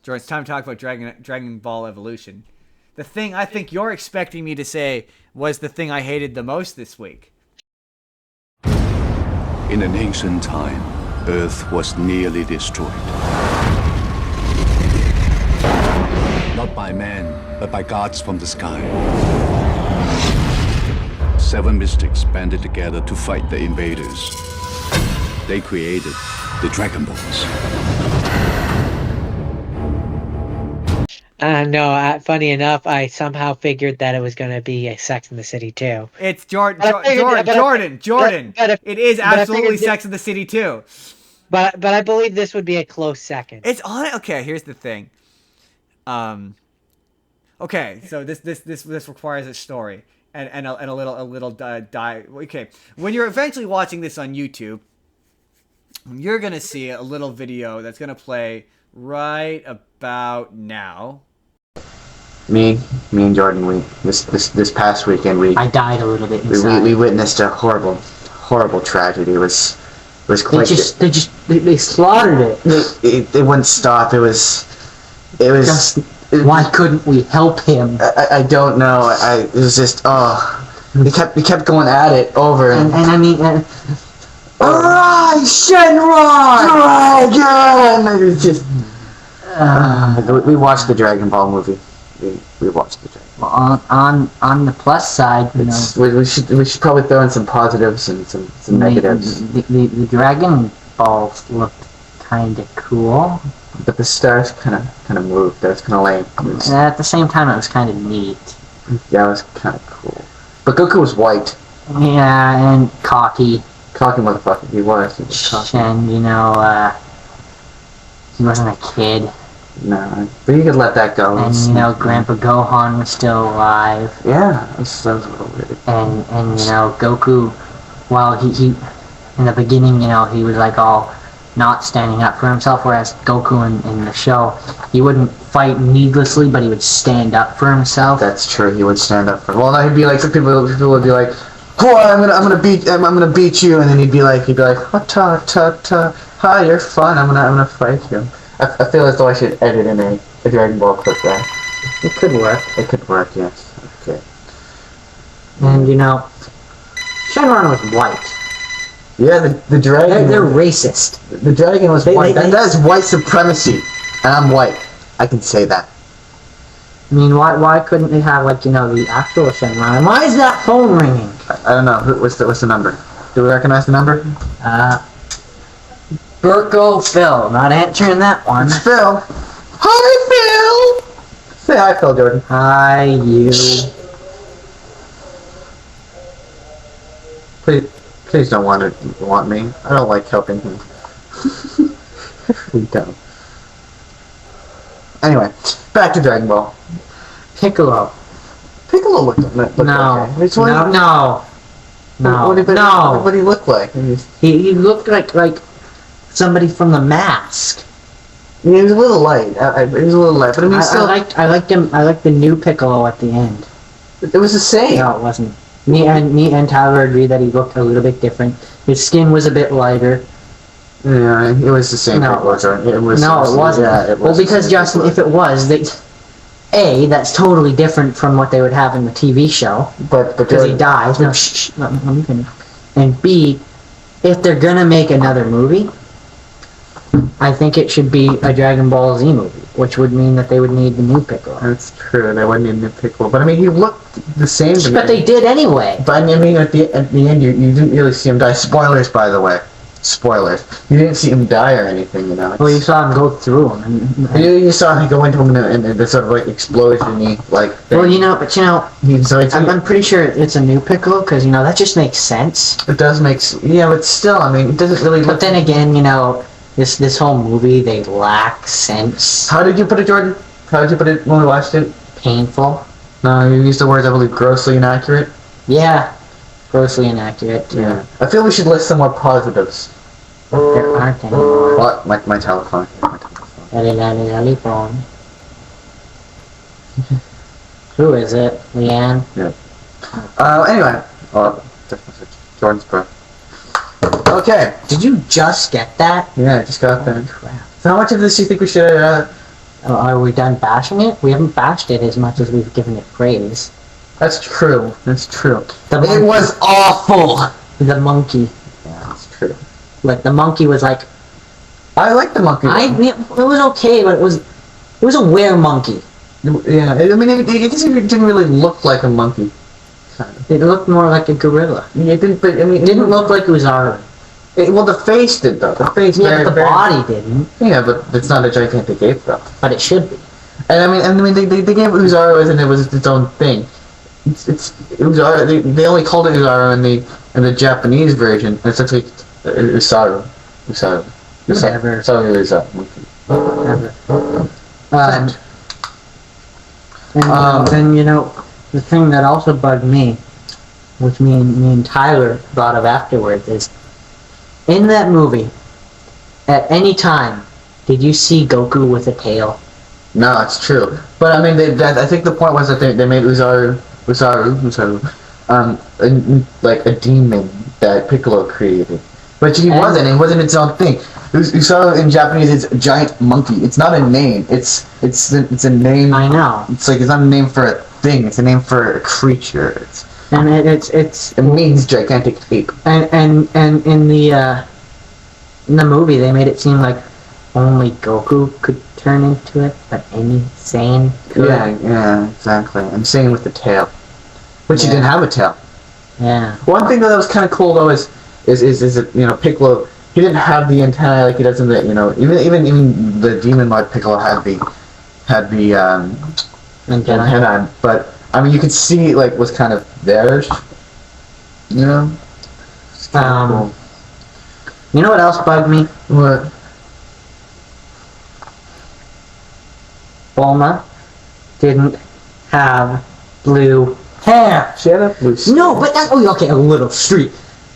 Jordan, it's time to talk about Dragon Ball Evolution. The thing I think you're expecting me to say was the thing I hated the most this week. In an ancient time, Earth was nearly destroyed. Not by man, but by gods from the sky. 7 mystics banded together to fight the invaders. They created the Dragon Balls. No, funny enough, I somehow figured that it was going to be a Sex in the City too. It's Jordan. It is absolutely Sex in the City too. But I believe this would be a close second. It's on it. Okay, here's the thing. Okay, so this requires a story and a little die. Okay, when you're eventually watching this on YouTube, you're gonna see a little video that's gonna play right about now. Me and Jordan, this past weekend I died a little bit inside. we witnessed a horrible tragedy. It was quite. They slaughtered it. It wouldn't stop. It was. Why couldn't we help him? I don't know. It was just we kept going at it over and I mean. Arise, Shenron! Dragon! It was just. We watched the Dragon Ball movie. We watched the Dragon Ball. Well, on the plus side, you know, we should probably throw in some positives and some negatives. The Dragon Balls looked kind of cool, but the stars kind of moved. That was kind of lame. And at the same time, it was kind of neat. Yeah, it was kind of cool. But Goku was white. Yeah, and cocky. Cocky motherfucker. He was. And you know, he wasn't a kid. No, but you could let that go. And you know, Grandpa Gohan was still alive. Yeah, that was a little weird. And you know, Goku, well, he in the beginning, you know, he was like all not standing up for himself, whereas Goku in the show, he wouldn't fight needlessly, but he would stand up for himself. That's true. He would stand up for. Well, no, he'd be like, some people would be like, "Boy, I'm gonna beat you," and then he'd be like, "Hi, you're fun. I'm gonna fight you." I feel as though I should edit in a Dragon Ball clip there. It could work. It could work, yes. Okay. And you know, Shenron was white. Yeah, the dragon. They're racist. The dragon was white. That is white supremacy, and I'm white. I can say that. I mean, why couldn't they have, like, you know, the actual Shenron? And why is that phone ringing? I don't know. What's the number? Do we recognize the number? Burko Phil. Not answering that one. It's Phil. Hi, Phil. Say hi, Phil Jordan. Hi, you. Please don't want me. I don't like helping him. We don't. Anyway, back to Dragon Ball. Piccolo. Piccolo looked okay. No. What did he look like? He looked like somebody from The Mask. Yeah, he was a little light. He was a little light, but I mean, still. I liked him. I liked the new Piccolo at the end. It was the same. No, it wasn't. Me and Tyler agree that he looked a little bit different. His skin was a bit lighter. Yeah, it was the same. No, it wasn't. It wasn't. Yeah, it was. Well, because Justin, if it was, that's totally different from what they would have in the TV show. But because he dies. No, let me finish. And B, if they're gonna make another movie, I think it should be a Dragon Ball Z movie, which would mean that they would need the new Piccolo. That's true. They would need a new Piccolo, but I mean, he looked the same to me. But they did anyway. But I mean, at the end, you didn't really see him die. Spoilers, by the way. Spoilers. You didn't see him die or anything, you know. Well, you saw him go through him. You saw him go into him in the sort of like explosion-y like thing. Well, I'm pretty sure it's a new Piccolo because you know that just makes sense. It does make yeah, but still, I mean, it doesn't really. But then again, you know, this whole movie they lack sense. How did you put it, Jordan? How did you put it when we watched it? Painful. No, you used the words, I believe, grossly inaccurate. Yeah. Grossly inaccurate. Yeah. I feel we should list some more positives. There aren't anymore. What? My telephone. Telephone. Who is it? Leanne? Yeah. Anyway. Jordan's bro. Okay. Did you just get that? Yeah, I just got that. Crap. So how much of this do you think we should Are we done bashing it? We haven't bashed it as much as we've given it praise. That's true. That's true. It was awful. The monkey. Yeah, that's true. Like, the monkey was like... I like the monkey. It was okay, but it was a were-monkey. Yeah, I mean, it didn't really look like a monkey. Kind of. It looked more like a gorilla. Yeah, it didn't, but I mean, It didn't look like Uzaru. well, the face did though. The face, Yeah, but the body didn't. Yeah, but it's not a gigantic ape though. But it should be. And I mean, they gave Uzaru as it was its own thing. It's Uzaru. They only called it Uzaru in the Japanese version. It's actually Usaru. Whatever. Whatever. And you know, the thing that also bugged me, which me and Tyler thought of afterwards, is in that movie, at any time, did you see Goku with a tail? No, it's true. But I mean, I think the point was that they made Uzaru, like a demon that Piccolo created. But he wasn't. It wasn't its own thing. Uzaru in Japanese is a giant monkey. It's not a name. It's a name. I know. It's not a name for a thing. It's a name for a creature. And it means gigantic ape. And in the movie they made it seem like only Goku could turn into it, but any sane could. Yeah, exactly. And same with the tail, which he didn't have a tail. Yeah. One thing that was kind of cool though is that Piccolo, he didn't have the antennae like he does in the even the Demon Lord Piccolo had the antennae, but I mean you could see like was kind of theirs, you know. Cool. You know what else bugged me? What? Bulma didn't have blue hair. She had a blue streak. No, but okay, a little streak.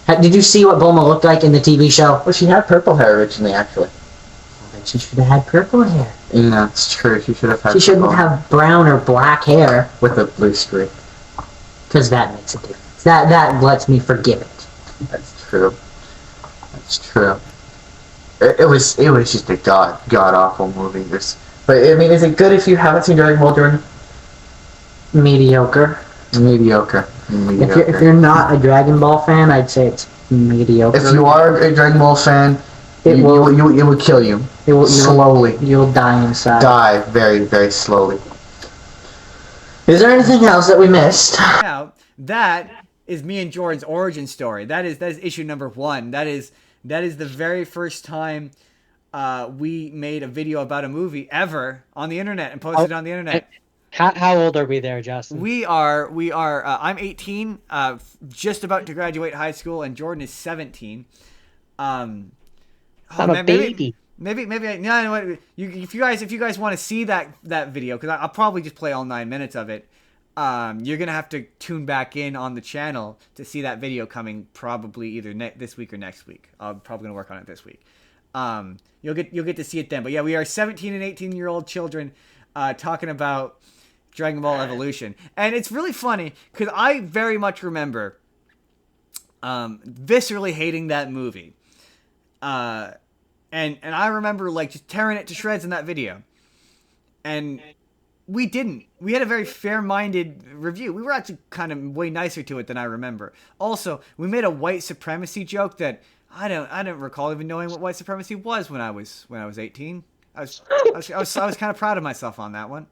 Did you see what Bulma looked like in the TV show? Well, she had purple hair originally, actually. Well, then she should have had purple hair. Yeah, it's true. She should have had. She shouldn't have brown or black hair with a blue streak. Because that makes a difference. That lets me forgive it. That's true. That's true. It was just a god awful movie. But I mean, is it good if you haven't seen Dragon Ball, Jordan? Mediocre. Mediocre. If you're not a Dragon Ball fan, I'd say it's mediocre. If you are a Dragon Ball fan, it will kill you. It will slowly. You'll die inside. Die very, very slowly. Is there anything else that we missed? Now, that is me and Jordan's origin story. That is issue number 1. That is the very first time we made a video about a movie ever on the internet and posted it on the internet. How old are we there, Justin? We are. I'm 18, just about to graduate high school, and Jordan is 17. I'm a baby. Maybe. No, if you guys want to see that video, because I'll probably just play all 9 minutes of it. You're gonna have to tune back in on the channel to see that video coming probably either this week or next week. I'm probably gonna work on it this week. You'll get to see it then. But yeah, we are 17 and 18-year-old children talking about Dragon Ball Evolution. And it's really funny because I very much remember viscerally hating that movie. And I remember like just tearing it to shreds in that video. And we didn't. We had a very fair-minded review. We were actually kind of way nicer to it than I remember. Also, we made a white supremacy joke that I don't recall even knowing what white supremacy was when I was 18. I was kind of proud of myself on that one.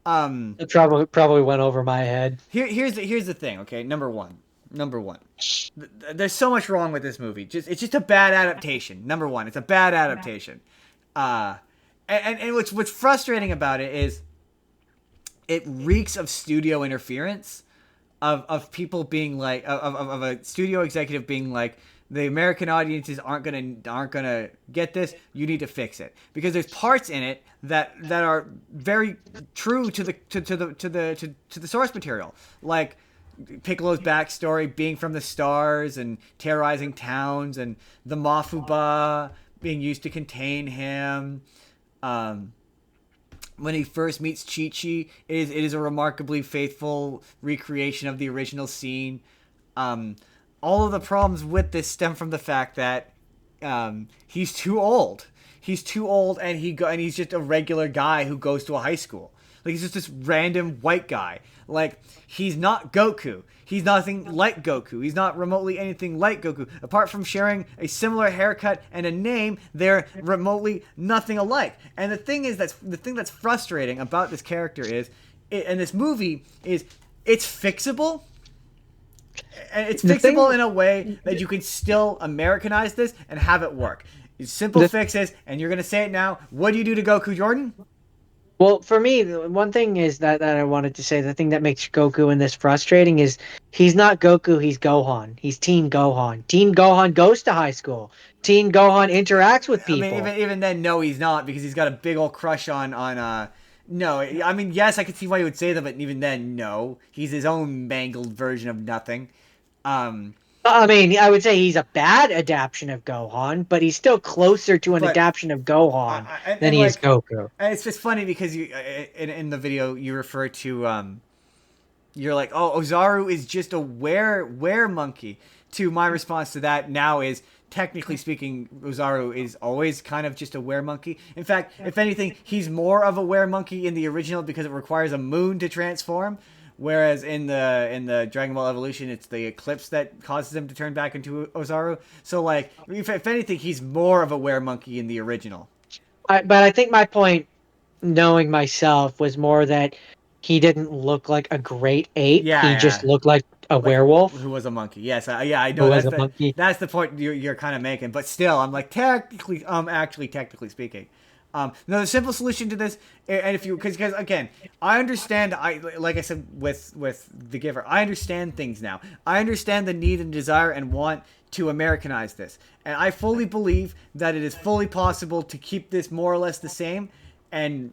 It probably went over my head. Here's the thing, okay? Number one. There's so much wrong with this movie. It's just a bad adaptation. Number one, it's a bad adaptation. And what's frustrating about it is it reeks of studio interference, of people being like, of a studio executive being like, the American audiences aren't gonna get this. You need to fix it because there's parts in it that are very true to the source material, like Piccolo's backstory being from the stars and terrorizing towns, and the Mafuba being used to contain him. When he first meets Chi-Chi, it is a remarkably faithful recreation of the original scene. All of the problems with this stem from the fact that he's too old. he's too old, and he's just a regular guy who goes to a high school. Like, he's just this random white guy. Like, he's not Goku. He's nothing like Goku. He's not remotely anything like Goku. Apart from sharing a similar haircut and a name, they're remotely nothing alike. And the thing that's frustrating about this character and this movie is, it's fixable. And it's fixable in a way that you can still Americanize this and have it work. It's simple fixes, and you're going to say it now. What do you do to Goku, Jordan? Well, for me, one thing is that I wanted to say, the thing that makes Goku in this frustrating is he's not Goku, he's Gohan. He's Teen Gohan. Teen Gohan goes to high school. Teen Gohan interacts with people. I mean, even then, no, he's not, because he's got a big old crush on no, I mean, yes, I could see why you would say that, but even then, no. He's his own mangled version of nothing. I mean, I would say he's a bad adaptation of Gohan, but he's still closer to an adaptation of Gohan than he is Goku. And it's just funny because you, in the video, you refer to, you're like, oh, Ozaru is just a were monkey. To my response to that now is, technically speaking, Ozaru is always kind of just a were monkey. In fact, if anything, he's more of a were monkey in the original because it requires a moon to transform. Whereas in the Dragon Ball Evolution, it's the eclipse that causes him to turn back into Ozaru. So, like, if anything, he's more of a were monkey in the original. But I think my point, knowing myself, was more that he didn't look like a great ape. He just looked like a werewolf who was a monkey. Yes, I know. That's the point you're kind of making. But still, I'm like, technically speaking. No, the simple solution to this, and if you, because again, I understand. Like I said with the Giver, I understand things now. I understand the need and desire and want to Americanize this, and I fully believe that it is fully possible to keep this more or less the same, and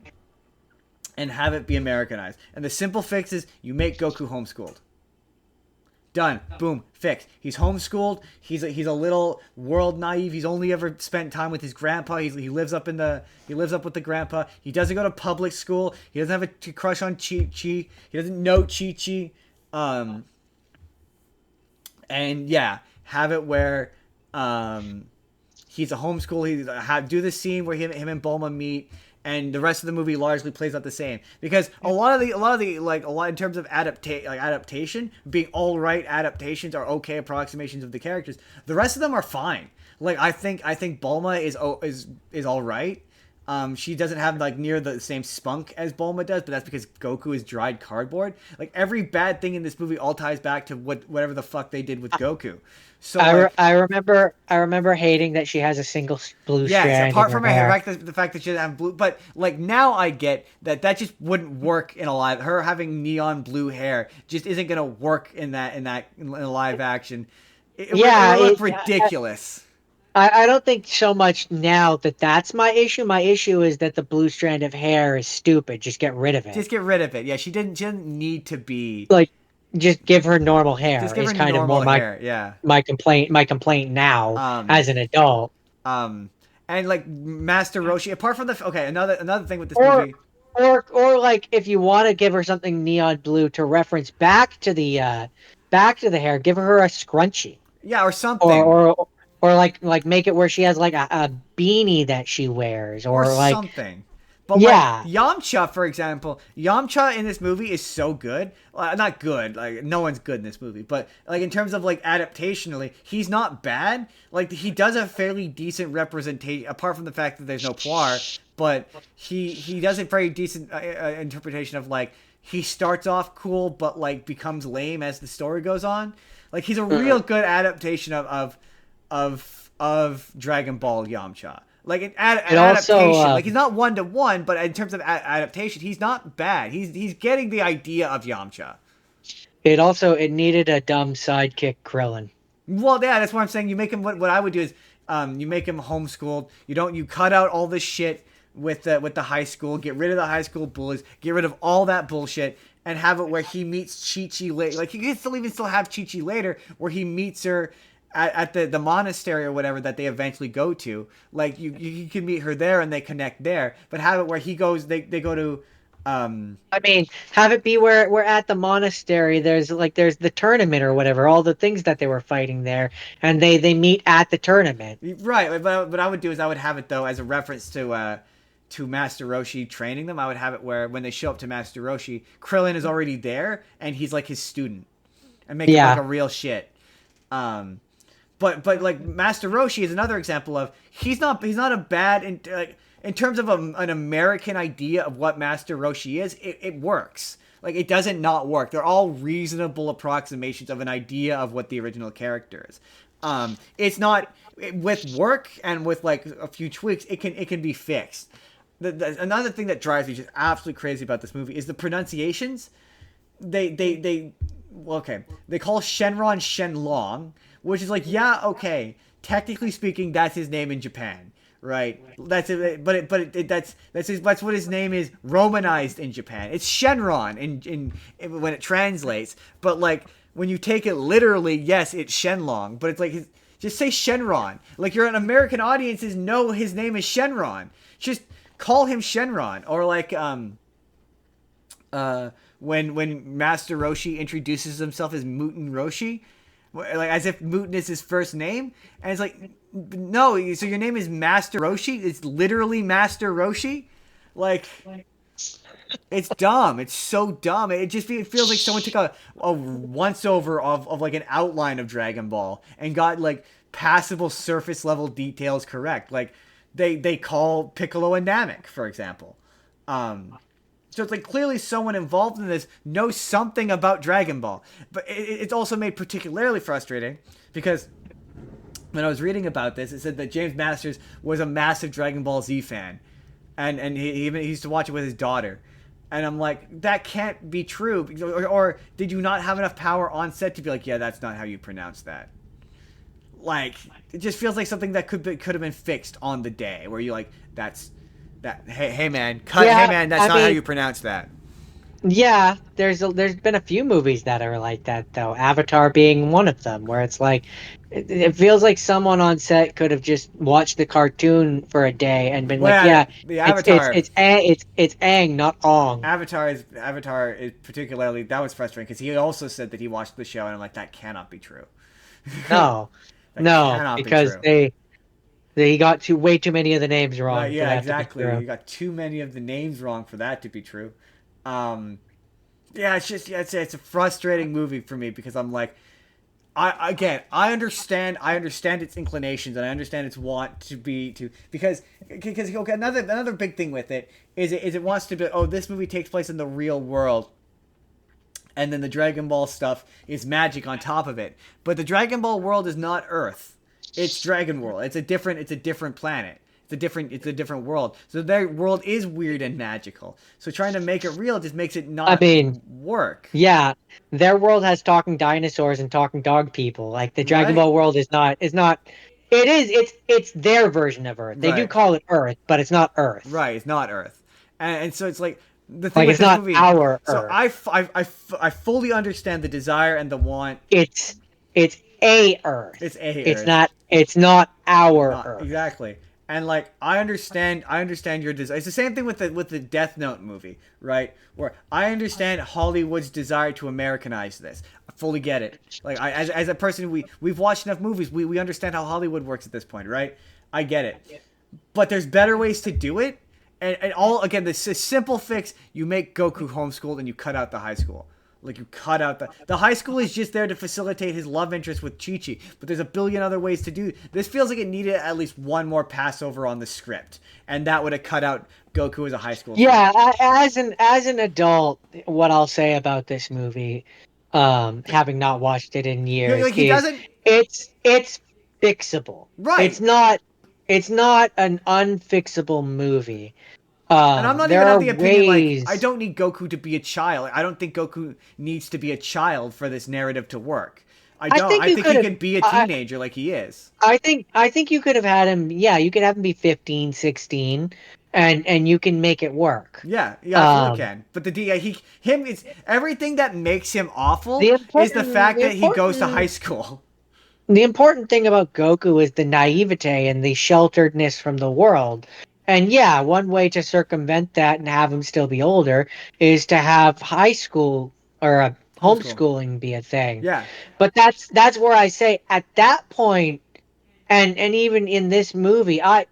have it be Americanized. And the simple fix is you make Goku homeschooled. Done. Boom. Fixed. He's homeschooled. He's a little world naive. He's only ever spent time with his grandpa. He lives up with the grandpa. He doesn't go to public school. He doesn't have a crush on Chi Chi. He doesn't know Chi Chi. And yeah, have it where he's a homeschool. Do the scene where him and Bulma meet. And the rest of the movie largely plays out the same, because a lot in terms of adaptation, being all right adaptations are okay approximations of the characters. The rest of them are fine. Like, I think Bulma is all right. She doesn't have like near the same spunk as Bulma does, but that's because Goku is dried cardboard. Like, every bad thing in this movie all ties back to whatever the fuck they did with Goku. So I remember hating that she has a single blue strand. Yes, apart from her hair. the fact that she doesn't have blue, but like now I get that just wouldn't work in a live. Her having neon blue hair just isn't gonna work in a live action. It would look ridiculous. I don't think so much now that's my issue. My issue is that the blue strand of hair is stupid. Just get rid of it. Just get rid of it. Yeah, she didn't need to be like. Just give her normal hair. Just give her kind normal of more hair. My complaint now as an adult. And like Master Roshi. Apart from another thing with this movie. Or like, if you want to give her something neon blue to reference back to the hair, give her a scrunchie. Yeah, or something. Or like make it where she has like a beanie that she wears, or like something. But yeah, like Yamcha, for example, Yamcha in this movie is so good. Not good, like no one's good in this movie, but like in terms of like adaptationally, he's not bad. Like, he does a fairly decent representation, apart from the fact that there's no Puar, but he does a very decent interpretation of, like, he starts off cool but like becomes lame as the story goes on. Like, he's a real good adaptation of Dragon Ball Yamcha. Like, an adaptation, like, he's not 1-to-1, but in terms of adaptation, he's not bad. He's getting the idea of Yamcha. It needed a dumb sidekick Krillin. Well, yeah, that's what I'm saying. You make him, what I would do is, you make him homeschooled. You cut out all this shit with the high school. Get rid of the high school bullies. Get rid of all that bullshit, and have it where he meets Chi-Chi later. Like, you can still have Chi-Chi later, where he meets her at the monastery or whatever that they eventually go to. Like, you can meet her there and they connect there, but have it where he goes, they go to I mean, have it be where we're at the monastery. There's the tournament or whatever. All the things that they were fighting there, and they meet at the tournament. Right, but what I would do is I would have it though as a reference to Master Roshi training them. I would have it where when they show up to Master Roshi, Krillin is already there and he's like his student, and make it like a real shit. But like Master Roshi is another example of he's not a bad in terms of an American idea of what Master Roshi is. It works. Like it doesn't not work. They're all reasonable approximations of an idea of what the original character is. It's not with work and with like a few tweaks. It can be fixed. Another thing that drives me just absolutely crazy about this movie is the pronunciations. They call Shenron Shenlong, which is like, yeah, okay, technically speaking, that's his name in Japan, right? That's what his name is romanized in Japan. It's Shenron in when it translates, but like when you take it literally, yes, it's Shenlong, but it's like just say Shenron. Like you're an American audiences know his name is Shenron. Just call him Shenron, or like when Master Roshi introduces himself as Muten Roshi, like as if Muten is his first name, and it's like, no, so your name is Master Roshi? It's literally Master Roshi? Like, it's dumb. It's so dumb. It feels like someone took a once over of like an outline of Dragon Ball and got like passable surface level details correct. Like they call Piccolo a Namek, for example. So it's like clearly someone involved in this knows something about Dragon Ball. But it's also made particularly frustrating because when I was reading about this, it said that James Masters was a massive Dragon Ball Z fan. And he used to watch it with his daughter. And I'm like, that can't be true. Or did you not have enough power on set to be like, yeah, that's not how you pronounce that? Like, it just feels like something that could have been fixed on the day. Where you're like, hey man, hey man, that's not how you pronounce that. Yeah, there's been a few movies that are like that though. Avatar being one of them, where it's like it feels like someone on set could have just watched the cartoon for a day and been the Avatar, it's Aang, not Ong. Avatar is particularly, that was frustrating because he also said that he watched the show and I'm like, that cannot be true. No, because they got way too many of the names wrong. Yeah, exactly. You got too many of the names wrong for that to be true. Yeah, it's a frustrating movie for me because I'm like, I understand its inclinations and I understand its want to because okay, another big thing with it is it wants to be, oh, this movie takes place in the real world. And then the Dragon Ball stuff is magic on top of it. But the Dragon Ball world is not Earth. It's Dragon World. It's a different planet. It's a different world. So their world is weird and magical. So trying to make it real just makes it not work. Yeah, their world has talking dinosaurs and talking dog people. Like the Dragon Ball world is not. It's their version of Earth. They do call it Earth, but it's not Earth. Right, it's not Earth. And so it's like the thing with it's not this movie. Our so Earth. I fully understand the desire and the want. It's a Earth. It's a Earth. It's not our Earth. Exactly. And like I understand your desire. It's the same thing with the Death Note movie, right? Where I understand Hollywood's desire to Americanize this. I fully get it. Like as a person, we've watched enough movies. We understand how Hollywood works at this point, right? I get it. But there's better ways to do it. And all again, this simple fix: you make Goku homeschooled and you cut out the high school. Like you cut out the high school is just there to facilitate his love interest with Chi-Chi, but there's a billion other ways to do. This feels like it needed at least one more passover on the script, and that would have cut out Goku as a high school. Yeah, as an adult, what I'll say about this movie, having not watched it in years, it's fixable. Right. It's not an unfixable movie. And I'm not even of the opinion, like, I don't need Goku to be a child. I don't think Goku needs to be a child for this narrative to work. I think he could be a teenager like he is. I think you could have had him, you could have him be 15, 16, and you can make it work. Yeah, you can. But it's everything that makes him awful is the fact that he goes to high school. The important thing about Goku is the naivete and the shelteredness from the world. And yeah, one way to circumvent that and have him still be older is to have high school or Homeschool. homeschooling be a thing. Yeah. But that's where I say at that point, and even in this movie, I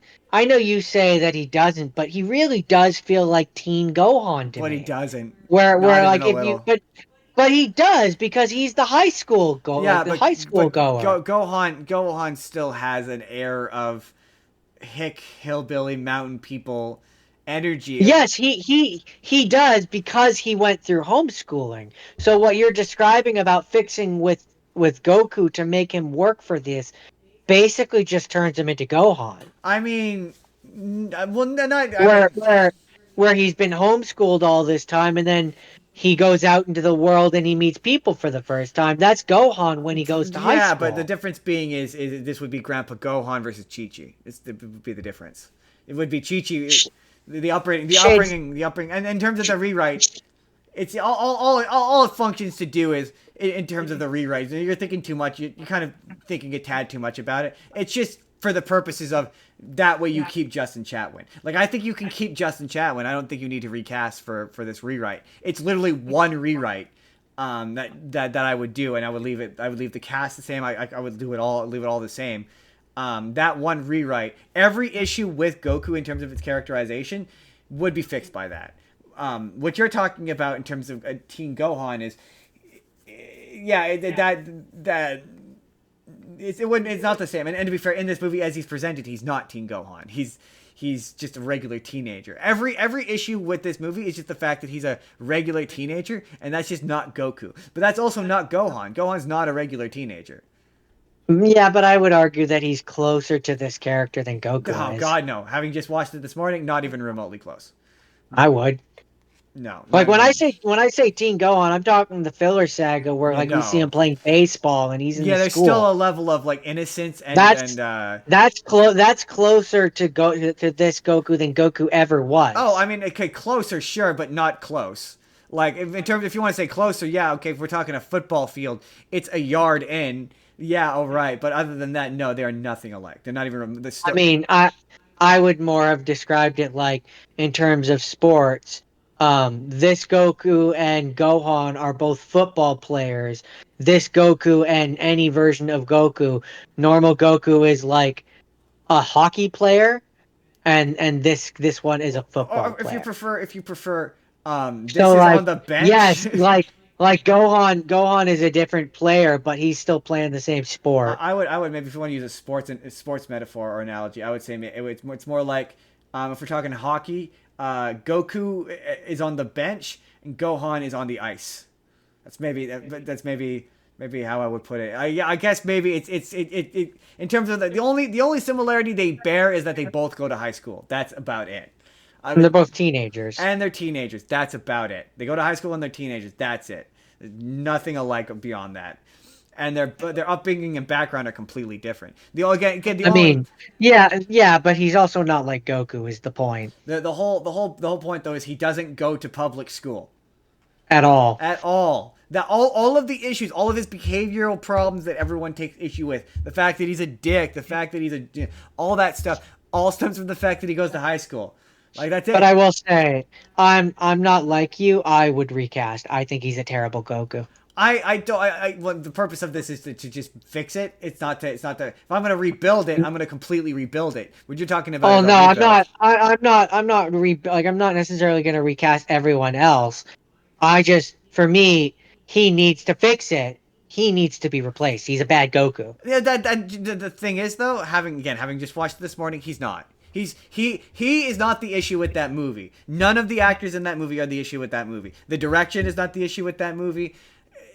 know you say that he doesn't, but he really does feel like Teen Gohan to But he me. doesn't. Not Where even like a if you little. but he does because he's the high school Yeah, the high school goer. Gohan still has an air of hick hillbilly mountain people energy. Yes, he does because he went through homeschooling. So what you're describing about fixing with Goku to make him work for this basically just turns him into Gohan. I mean, well, not. I Where mean, where where he's been homeschooled all this time and then he goes out into the world and he meets people for the first time. That's Gohan when he goes to high yeah, but the school. difference being is this would be Grandpa Gohan versus Chi Chi. This would be the difference. It would be Chi Chi, Shades the upbringing, and in terms of the rewrite, it's all it functions to do is in terms of the rewrites. You're thinking too much. You're kind of thinking a tad too much about it. It's just for the purposes of that way you keep Justin Chatwin. Like I think you can keep Justin Chatwin. I don't think you need to recast for this rewrite. It's literally one rewrite that I would do, and I would leave it. I would leave the cast the same. I would leave it all the same. That one rewrite, every issue with Goku in terms of its characterization would be fixed by that. What you're talking about in terms of Teen Gohan is, yeah, it's not the same. And to be fair, in this movie, as he's presented, he's not Teen Gohan. He's just a regular teenager. Every issue with this movie is just the fact that he's a regular teenager, and that's just not Goku. But that's also not Gohan. Gohan's not a regular teenager. Yeah, but I would argue that he's closer to this character than Goku Oh is. God, no! Having just watched it this morning, not even remotely close. I would. No, Like not even. when I say Teen Gohan, I'm talking the filler saga where Yeah, like we see him no. playing baseball and he's in Yeah, the there's still school. a level of like innocence That's that's closer to this Goku than Goku ever Oh, I was. mean, okay, closer, sure, but not close. Like in terms, if you want to say closer, yeah, okay. If we're talking a football field, it's a yard in. Yeah, all right. But other than that, no, they are nothing alike. They're not even the I mean, I would more have described it like in terms of sports. This Goku and Gohan are both football players. This Goku and any version of Goku, normal Goku is like a hockey player, and this one is a football Or player. if you prefer, this So is like on the bench. yes, like Gohan is a different player, but he's still playing the same sport. I would maybe if you want to use a sports metaphor or analogy, I would say it's more like if we're talking hockey, Goku is on the bench and Gohan is on the ice. That's maybe how I would put it. Yeah, I guess maybe it in terms of the only similarity they bear is that they both go to high school. That's about it. I And they're mean, both teenagers. and they're teenagers. That's about it. They go to high school and they're teenagers. That's it. There's nothing alike beyond that. And their upbringing and background are completely different. Again the I only mean, yeah, but he's also not like Goku is the point the whole point though is he doesn't go to public school at all. at all. That all of the issues, all of his behavioral problems that everyone takes issue with, the fact that he's a dick, the fact that all that stuff, all stems from the fact that he goes to high school. Like that's it. But I will say, I'm not like you. I would recast. I think he's a terrible Goku. I don't. Well, the purpose of this is to just fix it. It's not to. If I'm gonna rebuild it, I'm gonna completely rebuild it. What you're talking about Oh is a no, I'm rebuild. not. I'm not I'm not necessarily gonna recast everyone else. I just, for me, he needs to fix it. He needs to be replaced. He's a bad Goku. Yeah, the thing is though, having just watched it this morning, he's not. He is not the issue with that movie. None of the actors in that movie are the issue with that movie. The direction is not the issue with that movie.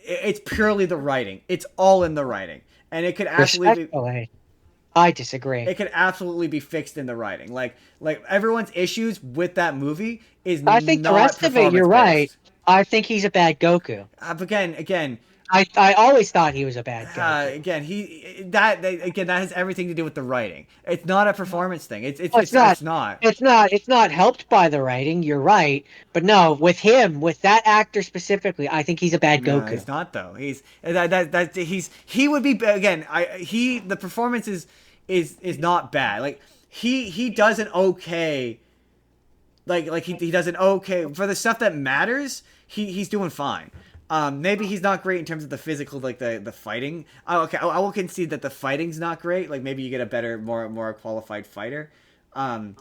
It's purely the writing. It's all in the writing, and Respectfully, I disagree. it could absolutely be fixed in the writing. Like everyone's issues with that movie is I think the not rest of it, you're performance right. based. I think he's a bad Goku. Again, I always thought he was a bad Goku. again, that has everything to do with the writing. It's not a performance thing. Oh, It's not. It's not helped by the writing. You're right, but no, with him, with that actor specifically, I think he's a bad No, Goku. he's not though. He would be again. The performance is not bad. Like he does an okay. Like he does an okay for the stuff that matters. He's doing fine. Maybe he's not great in terms of the physical, like the fighting. Okay, I will concede that the fighting's not great. Like maybe you get a better, more qualified fighter. But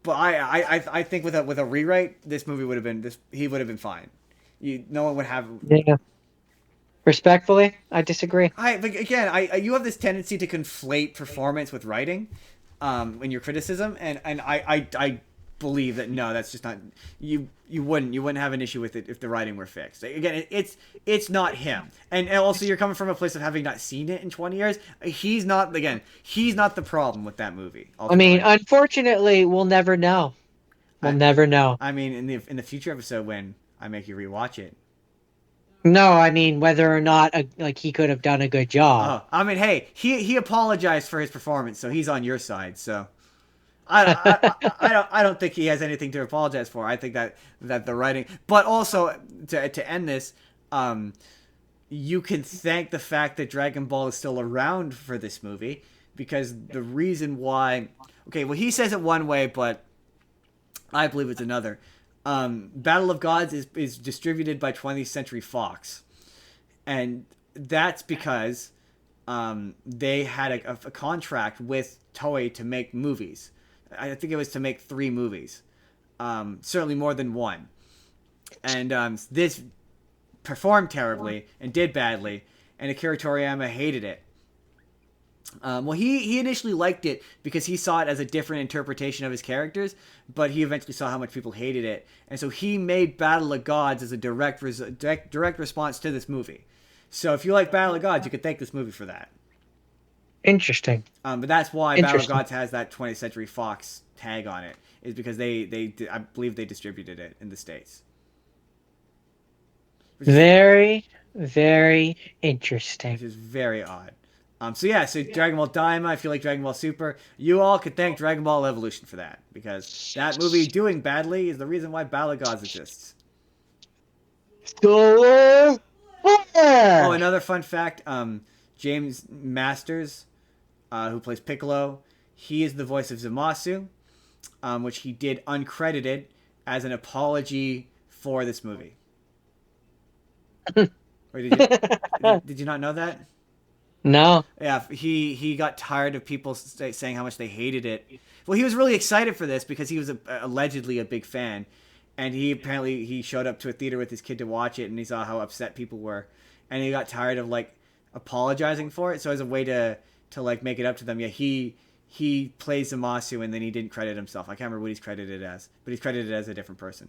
I think with a rewrite, this movie would have been he would have been fine. No one would have. Yeah. Respectfully, I disagree. You have this tendency to conflate performance with writing, in your criticism, and I believe that no, that's just not you wouldn't have an issue with it if the writing were fixed. Again, it's not him, and also you're coming from a place of having not seen it in 20 years. He's not the problem with that movie. Ultimately. I mean, unfortunately, we'll never know. We'll never know. I mean, in the future episode when I make you rewatch it. No, I mean whether or not he could have done a good job. Oh, I mean, hey, he apologized for his performance, so he's on your side. So I don't think he has anything to apologize for. I think that the writing, but also to end this, you can thank the fact that Dragon Ball is still around for this movie, because the reason why. Okay, well, he says it one way, but I believe it's another. Battle of Gods is distributed by 20th Century Fox, and that's because they had a contract with Toei to make movies. I think it was to make 3 movies, certainly more than one, and this performed terribly and did badly, and Akira Toriyama hated it. Well, he initially liked it because he saw it as a different interpretation of his characters, but he eventually saw how much people hated it, and so he made Battle of Gods as a direct response to this movie. So if you like Battle of Gods, you could thank this movie for that. Interesting. But that's why Battle of Gods has that 20th Century Fox tag on it, is because they I believe they distributed it in the States. Very, very interesting. Which is very odd. So Dragon Ball Daima, if you like Dragon Ball Super, you all could thank Dragon Ball Evolution for that, because that movie doing badly is the reason why Battle of Gods exists. Oh, another fun fact, James Masters, who plays Piccolo, he is the voice of Zamasu, which he did uncredited as an apology for this movie. Wait, did you not know that? No. Yeah, he got tired of people saying how much they hated it. Well, he was really excited for this because he was allegedly a big fan, and he showed up to a theater with his kid to watch it, and he saw how upset people were, and he got tired of apologizing for it. So as a way to make it up to them, he plays Zamasu, and then he didn't credit himself. I can't remember what he's credited as, but he's credited as a different person.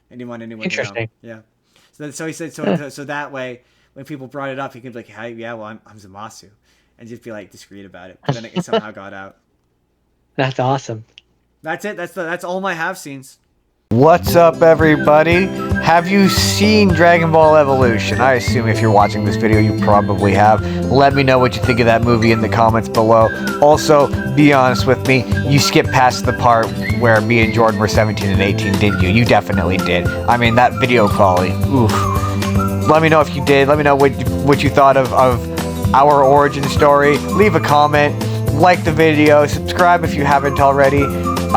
Anyone Interesting. To know. Yeah. So he said so that way, when people brought it up, he could be like, "Hey, yeah, well, I'm Zamasu," and just be discreet about it. But then it somehow got out. That's awesome. That's it. That's all my have scenes. What's up, everybody? Have you seen Dragon Ball Evolution? I assume if you're watching this video, you probably have. Let me know what you think of that movie in the comments below. Also, be honest with me, you skipped past the part where me and Jordan were 17 and 18, didn't you? You definitely did. I mean, that video quality, oof. Let me know if you did. Let me know what you thought of our origin story. Leave a comment, like the video, subscribe if you haven't already.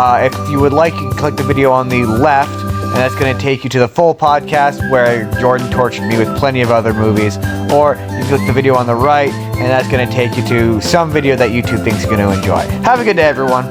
If you would like, you can click the video on the left, and that's going to take you to the full podcast where Jordan tortured me with plenty of other movies. Or you can click the video on the right, and that's going to take you to some video that YouTube thinks you're going to enjoy. Have a good day, everyone.